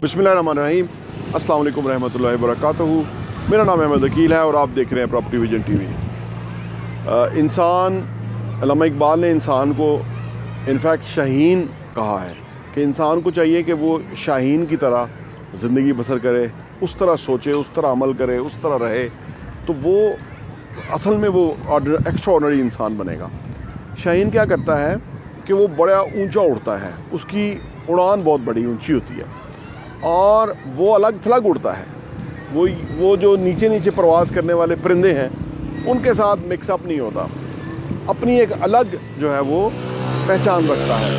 बिस्मिल्लाहिर्रहमानिर्रहीम। अस्सलाम वालेकुम रहमतुल्लाहि वबरकातुहू। मेरा नाम अहमद अकील है और आप देख रहे हैं प्रॉपर्टी विजन टीवी। अल्लामा इकबाल ने इंसान को इनफैक्ट शाहीन कहा है कि इंसान को चाहिए कि वो शाहीन की तरह ज़िंदगी बसर करे, उस तरह सोचे, उस तरह अमल करे, उस तरह रहे, तो वो असल में वो एक्स्ट्राऑर्डिनरी इंसान बनेगा। शाहीन क्या करता है कि वो बड़ा ऊंचा उड़ता है, उसकी उड़ान बहुत बड़ी ऊंची होती है और वो अलग थलग उड़ता है। वो जो नीचे नीचे प्रवास करने वाले परिंदे हैं उनके साथ मिक्सअप नहीं होता, अपनी एक अलग जो है वो पहचान रखता है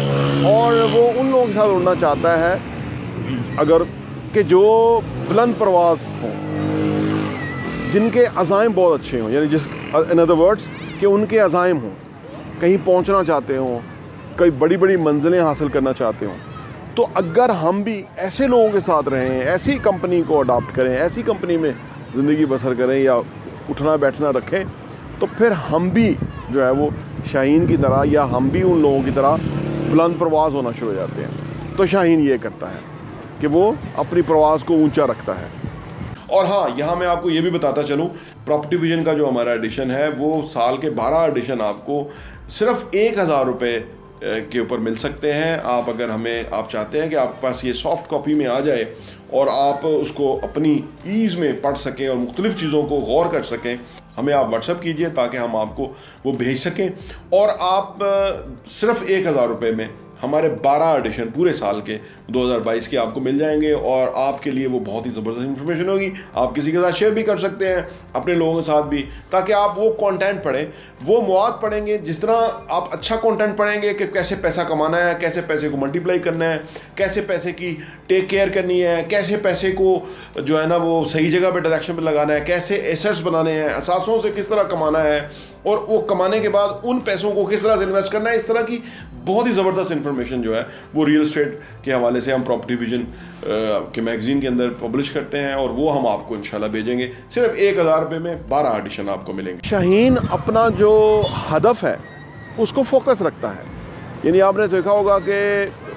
और वो उन लोगों के साथ उड़ना चाहता है अगर कि जो बुलंद प्रवास हों, जिनके अज़ाइम बहुत अच्छे हों, यानी इन अदर वर्ड्स कि उनके अज़ाइम हों, कहीं पहुंचना चाहते हों, कई बड़ी बड़ी मंजिलें हासिल करना चाहते हों। तो अगर हम भी ऐसे लोगों के साथ रहें, ऐसी कंपनी को अडॉप्ट करें, ऐसी कंपनी में ज़िंदगी बसर करें या उठना बैठना रखें, तो फिर हम भी जो है वो शाहीन की तरह या हम भी उन लोगों की तरह बुलंद प्रवास होना शुरू हो जाते हैं। तो शाहीन ये करता है कि वो अपनी प्रवास को ऊंचा रखता है। और हाँ, यहाँ मैं आपको ये भी बताता चलूँ, प्रॉपर्टी विजन का जो हमारा एडिशन है वो साल के 12 एडिशन आपको सिर्फ 1000 रुपये के ऊपर मिल सकते हैं। आप अगर आप चाहते हैं कि आपके पास ये सॉफ्ट कॉपी में आ जाए और आप उसको अपनी ईज़ में पढ़ सकें और मुख्तलिफ़ चीज़ों को गौर कर सकें, हमें आप व्हाट्सएप कीजिए ताकि हम आपको वो भेज सकें। और आप सिर्फ 1000 रुपये में हमारे 12 एडिशन पूरे साल के 2022 के आपको मिल जाएंगे और आपके लिए वो बहुत ही ज़बरदस्त इन्फॉर्मेशन होगी। आप किसी के साथ शेयर भी कर सकते हैं, अपने लोगों के साथ भी, ताकि आप वो कंटेंट पढ़ें, वो मवाद पढ़ेंगे। जिस तरह आप अच्छा कंटेंट पढ़ेंगे कि कैसे पैसा कमाना है, कैसे पैसे को मल्टीप्लाई करना है, कैसे पैसे की टेक केयर करनी है, कैसे पैसे को जो है ना वो सही जगह पे डायरेक्शन पे लगाना है, कैसे एसेट्स बनाने हैं, असासों से किस तरह कमाना है और वो कमाने के बाद उन पैसों को किस तरह से इन्वेस्ट करना है, इस तरह की बहुत ही ज़बरदस्त इन्फॉर्मेशन जो है वो रियल एस्टेट के हवाले से हम प्रॉपर्टी विजन के मैगज़ीन के अंदर पब्लिश करते हैं और वो हम आपको इंशाल्लाह भेजेंगे। सिर्फ 1000 रुपये में 12 एडिशन आपको मिलेंगे। शाहीन अपना जो हदफ है उसको फोकस रखता है। यानी आपने देखा होगा कि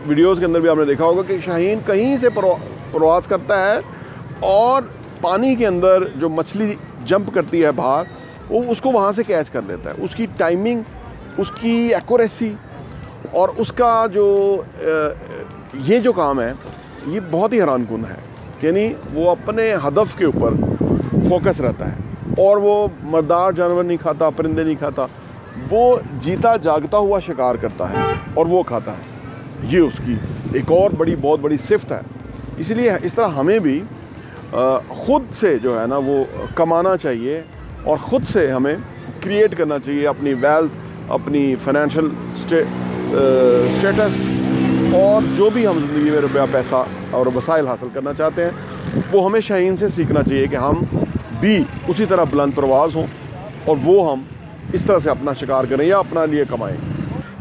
वीडियोज़ के अंदर भी आपने देखा होगा कि शाहीन कहीं से प्रवास करता है और पानी के अंदर जो मछली जंप करती है बाहर, वो उसको वहाँ से कैच कर लेता है। उसकी टाइमिंग, उसकी एक्यूरेसी और उसका जो ये जो काम है ये बहुत ही हैरानकुन है। यानी वो अपने हदफ के ऊपर फोकस रहता है और वो मर्दार जानवर नहीं खाता, परिंदे नहीं खाता, वो जीता जागता हुआ शिकार करता है और वो खाता है। ये उसकी एक और बहुत बड़ी सिफ्त है। इसलिए इस तरह हमें भी ख़ुद से जो है ना वो कमाना चाहिए और ख़ुद से हमें क्रिएट करना चाहिए अपनी वेल्थ, अपनी फाइनेंशियल स्टेटस और जो भी हम ज़िंदगी में रुपया, पैसा और वसाइल हासिल करना चाहते हैं, वो हमें शाहीन से सीखना चाहिए कि हम भी उसी तरह बुलंद प्रवास हों और वो हम इस तरह से अपना शिकार करें या अपना लिए कमाएं।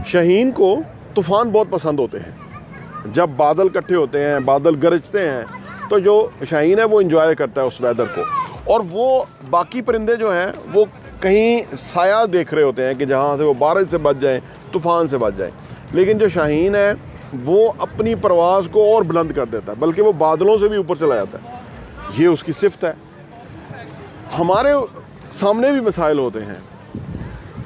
शाहीन को तूफ़ान बहुत पसंद होते हैं। जब बादल इकट्ठे होते हैं, बादल गरजते हैं, तो जो शाहीन है वो इंजॉय करता है उस वेदर को। और वो बाकी परिंदे जो हैं वो कहीं साया देख रहे होते हैं कि जहाँ से वो बारिश से बच जाएं, तूफ़ान से बच जाएं। लेकिन जो शाहीन है वो अपनी परवाज़ को और बुलंद कर देता है, बल्कि वो बादलों से भी ऊपर चला जाता है। ये उसकी सिफ्त है। हमारे सामने भी मसाइल होते हैं,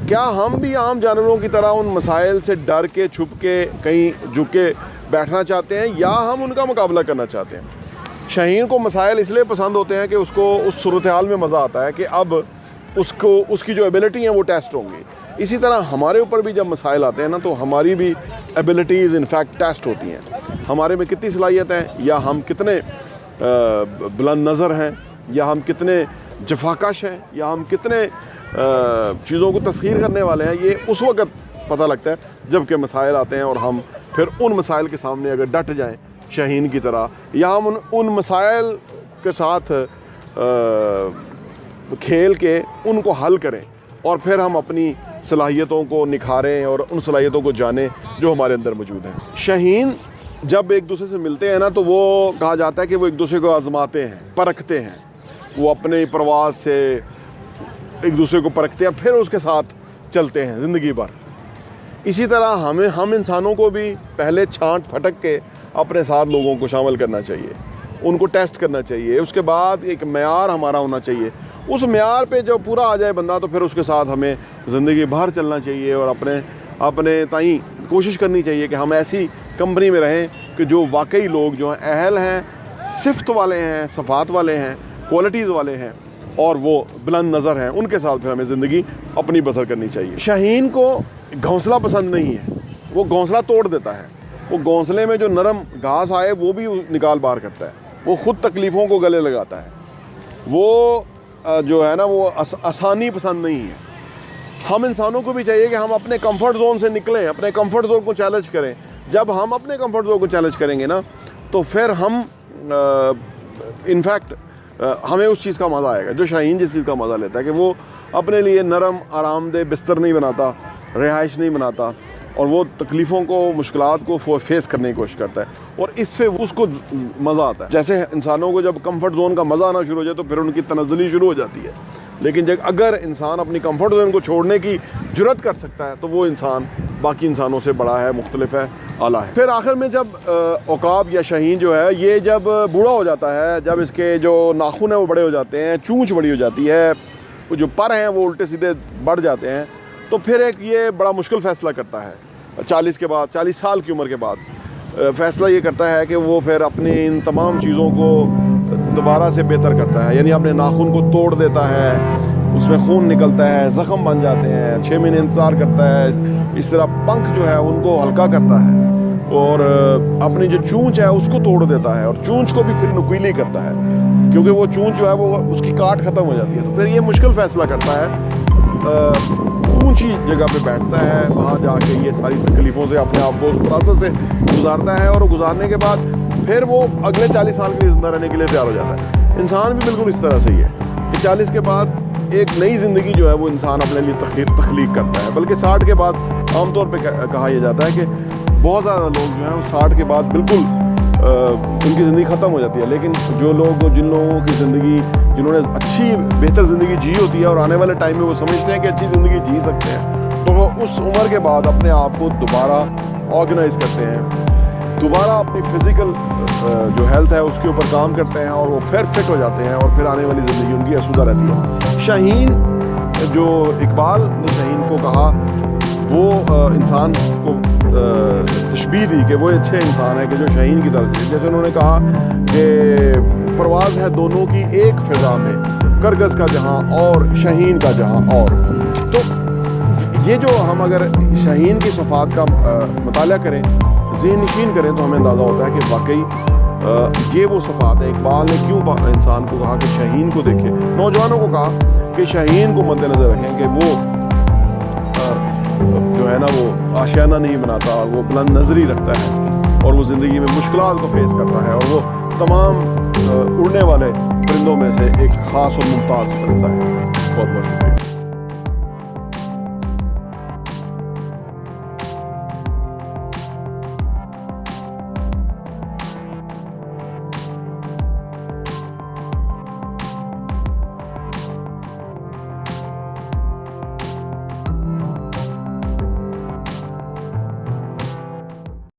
क्या हम भी आम जानवरों की तरह उन मसाइल से डर के, छुप के, कहीं झुक के बैठना चाहते हैं या हम उनका मुकाबला करना चाहते हैं? शाहीन को मसाइल इसलिए पसंद होते हैं कि उसको उस सूरत हाल में मज़ा आता है कि अब उसकी जो एबिलिटी हैं वो टेस्ट होंगी। इसी तरह हमारे ऊपर भी जब मसाइल आते हैं ना, तो हमारी भी एबिलिटीज़ इनफैक्ट टेस्ट होती हैं। हमारे में कितनी सलाहियत है, या हम कितने बुलंद नज़र हैं, या हम कितने जफाकश हैं, या हम कितने चीज़ों को तस्खीर करने वाले हैं, ये उस वक़्त पता लगता है जबकि मसाइल आते हैं और हम फिर उन मसाइल के सामने अगर डट जाएँ शाहीन की तरह, या हम उन मसाइल के साथ खेल के उनको हल करें और फिर हम अपनी सलाहियतों को निखारें और उन सलाहियतों को जानें जो हमारे अंदर मौजूद हैं। शाहीन जब एक दूसरे से मिलते हैं ना, तो वो कहा जाता है कि वो एक दूसरे को आजमाते हैं, परखते हैं। वो अपने प्रवास से एक दूसरे को परखते हैं, फिर उसके साथ चलते हैं ज़िंदगी भर। इसी तरह हम इंसानों को भी पहले छांट फटक के अपने साथ लोगों को शामिल करना चाहिए। ان کو ٹیسٹ کرنا چاہیے. اس کے بعد ایک معیار ہمارا ہونا چاہیے. اس معیار پہ جو پورا آ جائے بندہ تو پھر اس کے ساتھ ہمیں زندگی بھر چلنا چاہیے اور اپنے تائیں کوشش کرنی چاہیے کہ ہم ایسی کمپنی میں رہیں کہ جو واقعی لوگ جو ہیں اہل ہیں, صفت والے ہیں, صفات والے ہیں, کوالٹیز والے ہیں اور وہ بلند نظر ہیں, ان کے ساتھ پھر ہمیں زندگی اپنی بسر کرنی چاہیے. شاہین کو گھونسلہ پسند نہیں ہے, وہ گھونسلہ توڑ دیتا ہے. وہ گھونسلے میں جو نرم گھاس آئے وہ بھی نکال باہر کرتا ہے. وہ خود تکلیفوں کو گلے لگاتا ہے. وہ جو ہے نا وہ آسانی پسند نہیں ہے. ہم انسانوں کو بھی چاہیے کہ ہم اپنے کمفرٹ زون سے نکلیں, اپنے کمفرٹ زون کو چیلنج کریں. جب ہم اپنے کمفرٹ زون کو چیلنج کریں گے نا تو پھر ہم انفیکٹ ہمیں اس چیز کا مزہ آئے گا جو شاہین جس چیز کا مزہ لیتا ہے, کہ وہ اپنے لیے نرم آرام دہ بستر نہیں بناتا, رہائش نہیں بناتا, اور وہ تکلیفوں کو, مشکلات کو فیس کرنے کی کوشش کرتا ہے, اور اس سے اس کو مزہ آتا ہے. جیسے انسانوں کو جب کمفرٹ زون کا مزہ آنا شروع ہو جائے تو پھر ان کی تنزلی شروع ہو جاتی ہے. لیکن اگر انسان اپنی کمفرٹ زون کو چھوڑنے کی جرات کر سکتا ہے تو وہ انسان باقی انسانوں سے بڑا ہے, مختلف ہے, اعلیٰ ہے. پھر آخر میں جب عقاب یا شاہین جو ہے یہ جب بوڑھا ہو جاتا ہے, جب اس کے جو ناخن ہیں وہ بڑے ہو جاتے ہیں, چونچ بڑی ہو جاتی ہے, جو پر ہیں وہ الٹے سیدھے بڑھ جاتے ہیں, تو پھر ایک یہ بڑا مشکل فیصلہ کرتا ہے. 40 سال کی عمر کے بعد فیصلہ یہ کرتا ہے کہ وہ پھر اپنی ان تمام چیزوں کو دوبارہ سے بہتر کرتا ہے. یعنی اپنے ناخن کو توڑ دیتا ہے, اس میں خون نکلتا ہے, زخم بن جاتے ہیں, 6 مہینے انتظار کرتا ہے. اس طرح پنکھ جو ہے ان کو ہلکا کرتا ہے اور اپنی جو چونچ ہے اس کو توڑ دیتا ہے, اور چونچ کو بھی پھر نکیلی کرتا ہے, کیونکہ وہ چونچ جو ہے وہ اس کی کاٹ ختم ہو جاتی ہے. تو پھر یہ مشکل فیصلہ کرتا ہے, اونچی جگہ پہ بیٹھتا ہے, وہاں جا کے یہ ساری تکلیفوں سے اپنے آپ کو اس پروسیس سے گزارتا ہے, اور گزارنے کے بعد پھر وہ اگلے 40 سال کے لیے زندہ رہنے کے لیے تیار ہو جاتا ہے. انسان بھی بالکل اس طرح سے ہی ہے کہ 40 کے بعد ایک نئی زندگی جو ہے وہ انسان اپنے لیے تخلیق کرتا ہے. بلکہ 60 کے بعد عام طور پہ کہا یہ جاتا ہے کہ بہت زیادہ لوگ جو ہیں وہ 60 کے بعد بالکل ان کی زندگی ختم ہو جاتی ہے. لیکن جن لوگوں کی زندگی, جنہوں نے اچھی بہتر زندگی جی ہوتی ہے اور آنے والے ٹائم میں وہ سمجھتے ہیں کہ اچھی زندگی جی سکتے ہیں, تو وہ اس عمر کے بعد اپنے آپ کو دوبارہ آرگنائز کرتے ہیں, دوبارہ اپنی فزیکل جو ہیلتھ ہے اس کے اوپر کام کرتے ہیں, اور وہ پھر فٹ ہو جاتے ہیں, اور پھر آنے والی زندگی ان کی آسودہ رہتی ہے. شاہین جو اقبال نے شاہین کو کہا, وہ انسان کو تشبیہ دی کہ وہ اچھے انسان ہے کہ جو شاہین کی طرح, جیسے انہوں نے کہا کہ پرواز ہے دونوں کی ایک فضا میں, کرگس کا جہاں اور شاہین کا جہاں اور. تو یہ جو ہم اگر شاہین کی صفات کا مطالعہ کریں, ذہن نشین کریں, تو ہمیں اندازہ ہوتا ہے کہ واقعی یہ وہ صفات ہیں. اقبال نے کیوں انسان کو کہا کہ شاہین کو دیکھیں, نوجوانوں کو کہا کہ شاہین کو مد نظر رکھیں, کہ وہ جو ہے نا وہ آشیانہ نہیں بناتا, وہ بلند نظری رکھتا ہے, اور وہ زندگی میں مشکلات کو فیس کرتا ہے, اور وہ تمام اڑنے والے پرندوں میں سے ایک خاص اور ممتاز پرندہ ہے. بہت بہت شکریہ.